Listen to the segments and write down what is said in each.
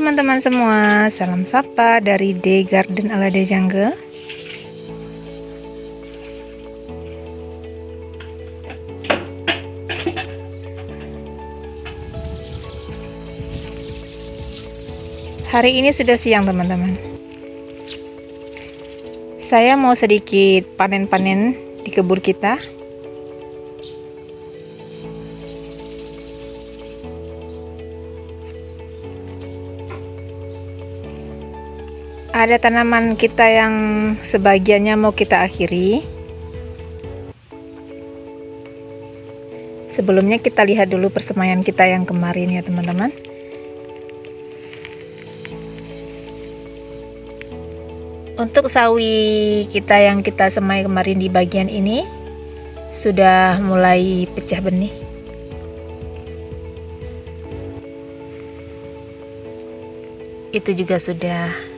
teman-teman semua, salam sapa dari D Garden ala D Jungle. Hari ini sudah siang teman-teman. Saya mau sedikit panen-panen di kebun kita. Ada tanaman kita yang sebagiannya mau kita akhiri. Sebelumnya kita lihat dulu persemaian kita yang kemarin ya teman-teman. Untuk sawi kita yang kita semai kemarin di bagian ini sudah mulai pecah benih. Itu juga sudah.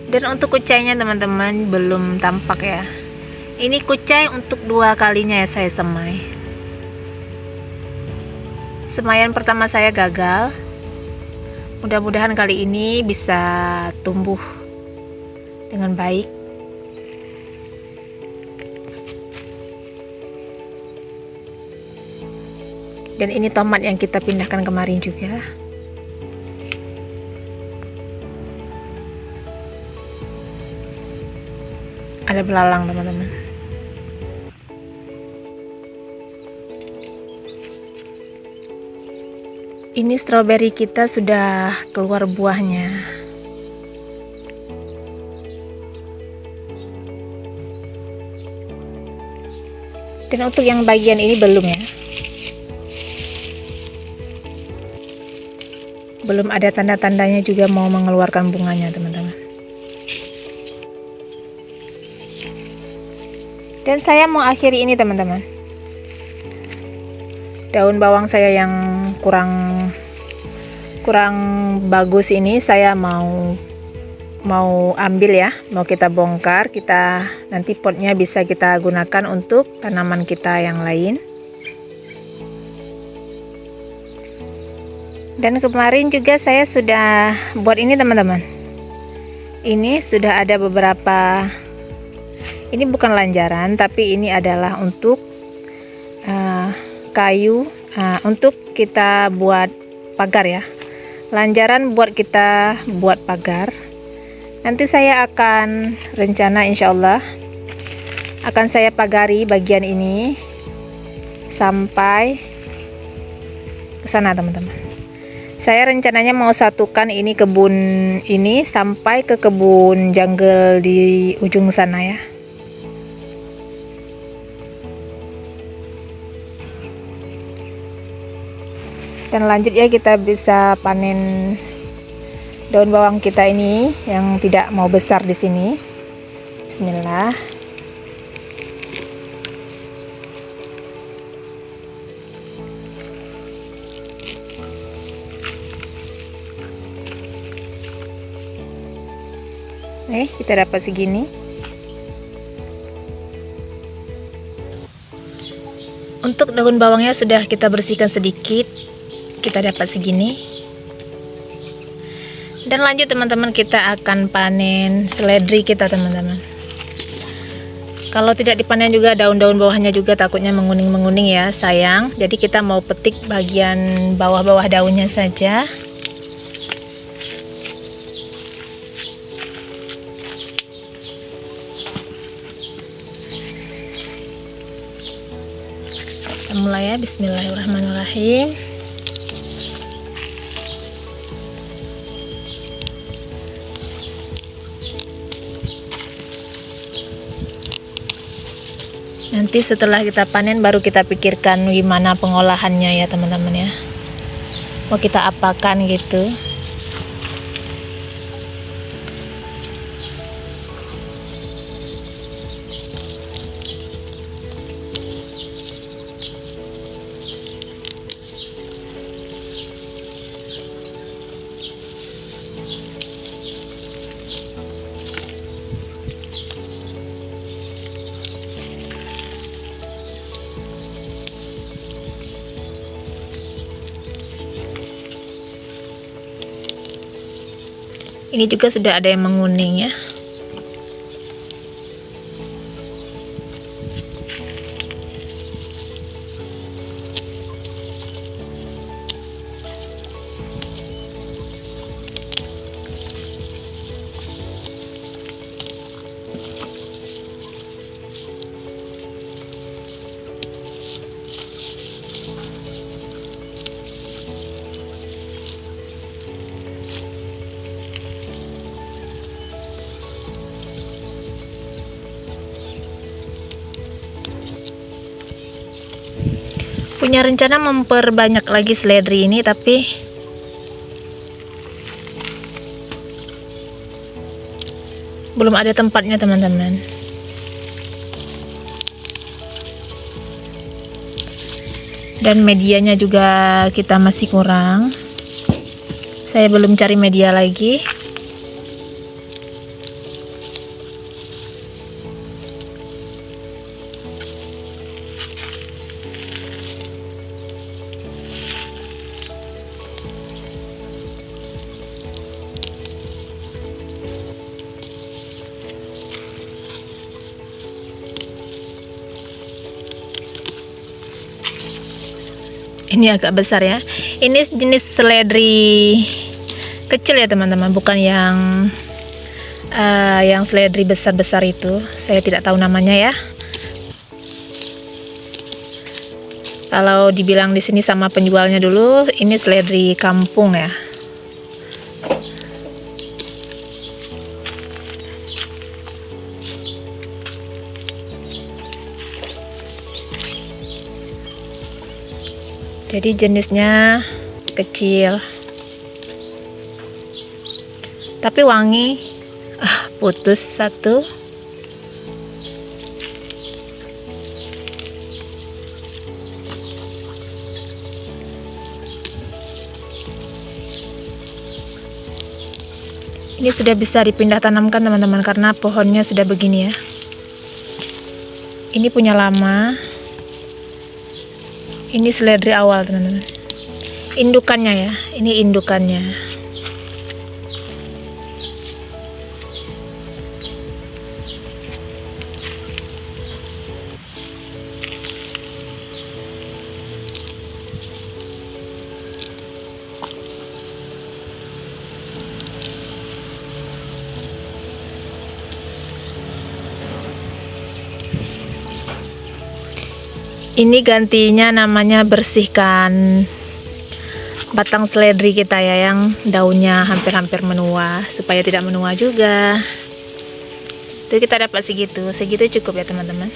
Dan untuk kucainya teman-teman belum tampak ya. Ini kucai untuk dua kalinya ya saya semai. Semaian pertama saya gagal. Mudah-mudahan kali ini bisa tumbuh dengan baik. Dan ini tomat yang kita pindahkan kemarin juga. Ada belalang teman-teman. Ini stroberi kita sudah keluar buahnya. Dan untuk yang bagian ini belum ya. Belum ada tanda-tandanya juga mau mengeluarkan bunganya teman-teman. Dan saya mau akhiri ini teman-teman. Daun bawang saya yang kurang bagus ini saya mau ambil ya, mau kita bongkar, kita nanti potnya bisa kita gunakan untuk tanaman kita yang lain. Dan kemarin juga saya sudah buat ini teman-teman. Ini sudah ada beberapa. Ini bukan lanjaran, tapi ini adalah untuk kayu untuk kita buat pagar ya. Lanjaran buat kita buat pagar. Nanti saya akan rencana insya Allah akan saya pagari bagian ini sampai ke sana teman-teman. Saya rencananya mau satukan ini kebun ini sampai ke kebun jungle di ujung sana ya. Dan lanjut ya, kita bisa panen daun bawang kita ini yang tidak mau besar di sini. Bismillah. Kita dapat segini. Untuk daun bawangnya sudah kita bersihkan sedikit. Kita dapat segini. Dan lanjut teman-teman, kita akan panen seledri kita teman-teman. Kalau tidak dipanen juga daun-daun bawahnya juga takutnya menguning-menguning ya, sayang. Jadi kita mau petik bagian bawah-bawah daunnya saja. Kita mulai ya, bismillahirrahmanirrahim. Nanti setelah kita panen baru kita pikirkan gimana pengolahannya ya teman-teman ya. Mau kita apakan gitu. Ini juga sudah ada yang menguning ya. Punya rencana memperbanyak lagi seledri ini, tapi belum ada tempatnya teman-teman. Dan medianya juga kita masih kurang. Saya belum cari media lagi. Ini agak besar ya. Ini jenis seledri kecil ya teman-teman, bukan yang seledri besar-besar itu. Saya tidak tahu namanya ya. Kalau dibilang di sini sama penjualnya dulu, ini seledri kampung ya. Jadi jenisnya kecil, tapi wangi. Putus satu. Ini sudah bisa dipindah tanamkan teman-teman, karena pohonnya sudah begini ya. Ini punya lama. Ini seledri awal teman-teman. Indukannya ya, ini indukannya. Ini gantinya namanya bersihkan batang seledri kita ya, yang daunnya hampir-hampir menua, supaya tidak menua juga. Itu kita dapat segitu cukup ya teman-teman.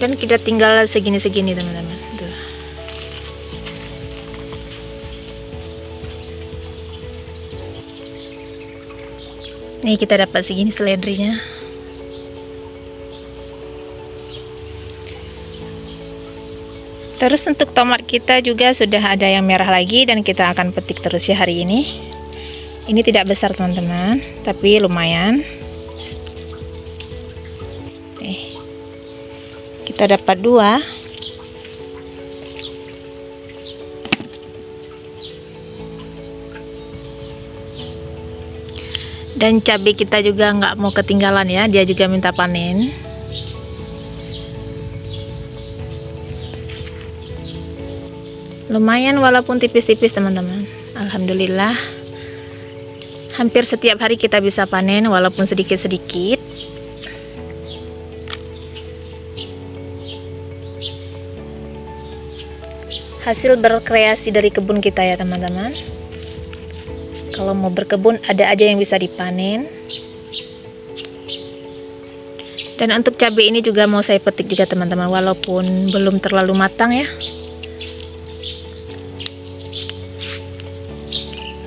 Dan kita tinggal segini-segini teman-teman. Tuh. Nih kita dapat segini seledrinya. Terus untuk tomat kita juga sudah ada yang merah lagi, dan kita akan petik terus ya hari ini. Ini tidak besar teman-teman, tapi lumayan. Nih, kita dapat 2. Dan cabai kita juga nggak mau ketinggalan ya, dia juga minta panen. Lumayan walaupun tipis-tipis teman-teman. Alhamdulillah, hampir setiap hari kita bisa panen walaupun sedikit-sedikit. Hasil berkreasi dari kebun kita ya teman-teman. Kalau mau berkebun ada aja yang bisa dipanen. Dan untuk cabai ini juga mau saya petik juga teman-teman, walaupun belum terlalu matang ya.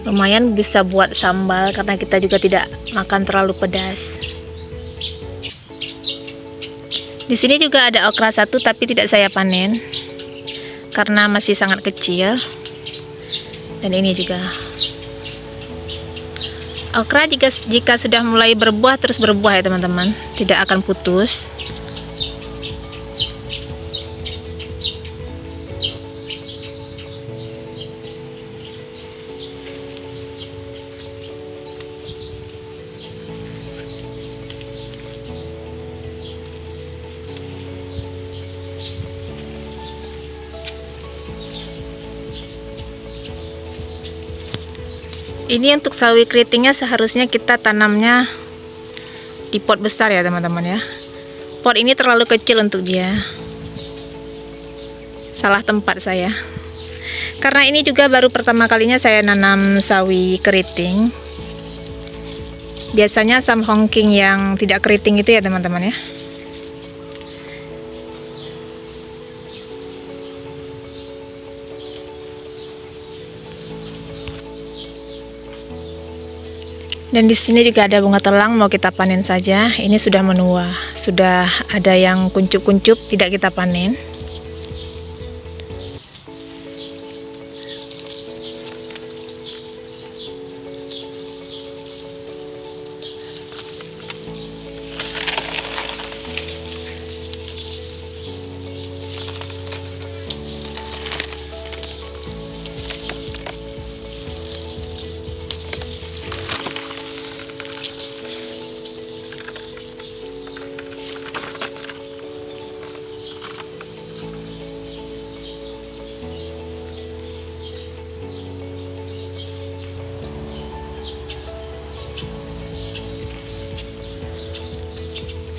Lumayan bisa buat sambal, karena kita juga tidak makan terlalu pedas. Di sini juga ada okra 1, tapi tidak saya panen karena masih sangat kecil. Dan ini juga okra, jika sudah mulai berbuah terus berbuah ya teman-teman, tidak akan putus. Ini untuk sawi keritingnya seharusnya kita tanamnya di pot besar ya teman-teman ya. Pot ini terlalu kecil untuk dia. Salah tempat saya. Karena ini juga baru pertama kalinya saya nanam sawi keriting. Biasanya Sam Hongking yang tidak keriting itu ya teman-teman ya. Dan di sini juga ada bunga telang, mau kita panen saja. Ini sudah menua, sudah ada yang kuncup-kuncup, tidak kita panen.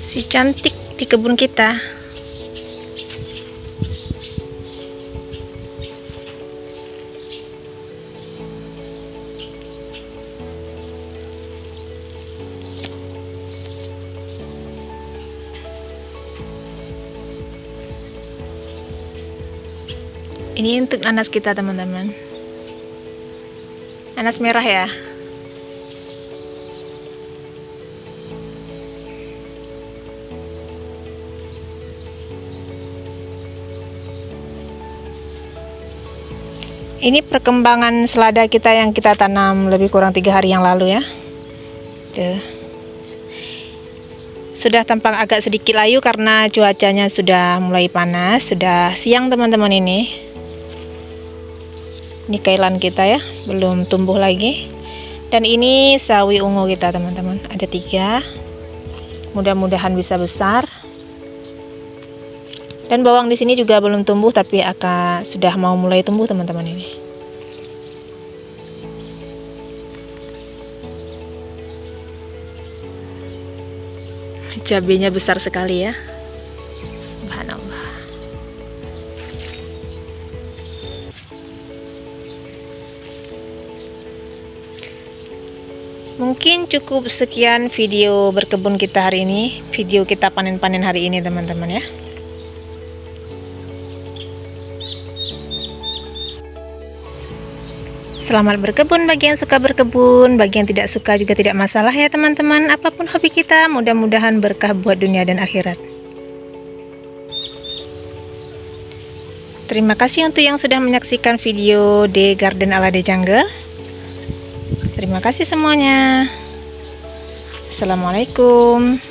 Si cantik di kebun kita. Ini untuk nanas kita teman-teman. Nanas merah ya. Ini perkembangan selada kita yang kita tanam lebih kurang 3 hari yang lalu ya. Tuh. Sudah tampak agak sedikit layu karena cuacanya sudah mulai panas. Sudah siang teman-teman ini. Ini kailan kita ya, belum tumbuh lagi. Dan ini sawi ungu kita teman-teman. Ada 3. Mudah-mudahan bisa besar. Dan bawang di sini juga belum tumbuh tapi sudah mau mulai tumbuh teman-teman ini. Cabenya besar sekali ya. Subhanallah. Mungkin cukup sekian video berkebun kita hari ini, video kita panen-panen hari ini teman-teman ya. Selamat berkebun bagi yang suka berkebun, bagi yang tidak suka juga tidak masalah ya teman-teman. Apapun hobi kita, mudah-mudahan berkah buat dunia dan akhirat. Terima kasih untuk yang sudah menyaksikan video The Garden ala The Jungle. Terima kasih semuanya. Assalamualaikum.